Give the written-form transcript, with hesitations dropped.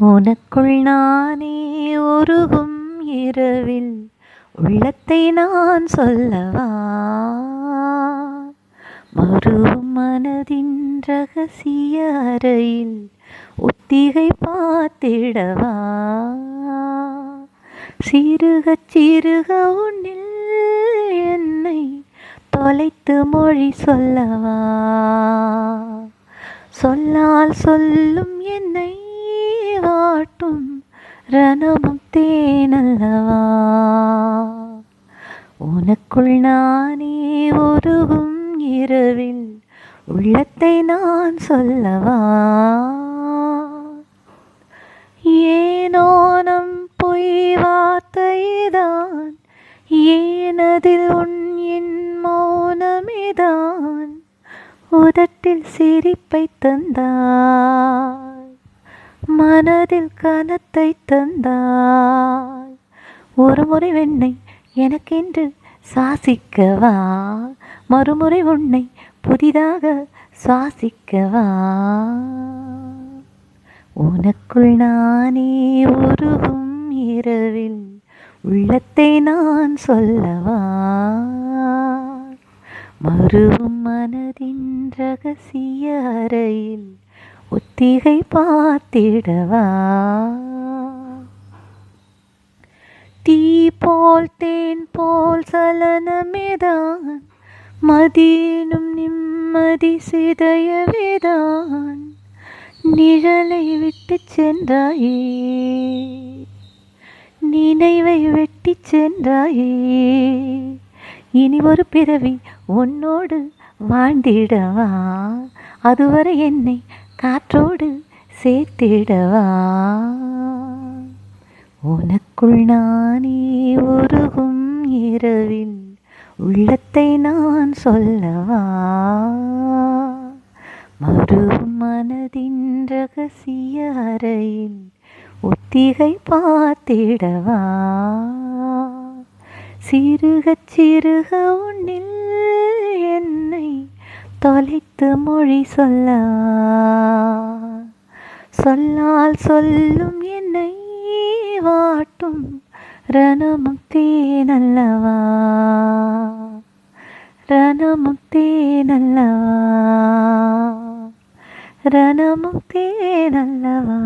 உனக்குள் நானே உருகும் இரவில் உள்ளத்தை நான் சொல்லவா, மறுவும் மனதின் ரகசிய அறையில் ஒத்திகை பார்த்திடவா, சிறுக சிறுக உன்னில் என்னை தொலைத்து மொழி சொல்லவா, சொல்லால் சொல்லும் என்னை வாட்டும் ரணமும் தேனல்லவா, உனக்குள் நானே உருகும் இரவில் உள்ளத்தை நான் சொல்லவா, ஏனோ நம் பொய் வார்த்தைதான், ஏனதில் உன் என் மௌனமேதான், உதட்டில் சிரிப்பை தந்தாய், மனதில் கனத்தை தந்தாய், ஒரு முறை வெண்ணை எனக்கென்று சுவாசிக்கவா, மறுமுறை உன்னை புதிதாக சுவாசிக்கவா, உனக்குள் நானே உருகும் இரவில் உள்ளத்தை நான் சொல்லவா, மறுவும் மனதின் ரகசிய அறையில் ஒத்திகை பார்த்திடவா, தீ போல் தேன் போல் சலனமேதான், மதியினும் நிம்மதி சிதையவேதான், நிழலை விட்டு சென்றாயே, நினைவை வெட்டி சென்றாயே, இனி ஒரு பிறவி உன்னோடு வாழ்ந்திடவா, அதுவரை என்னை காற்றோடு சேர்த்திடவா, உனக்குள் நானே உருகும் இரவில் உள்ளத்தை நான் சொல்லவா, மறுவும் மனதின் ரகசிய அறையில் ஒத்திகை பார்த்திடவா, சிறுக சிறுக உன்னில் என்னை தொலைத்து மொழி சொல்லவா, சொல்லால் சொல்லும் என்னை வாட்டும் ரணமும் தேனல்லவா, ரணமும் தேனல்லவா, ரணமும் தேனல்லவா.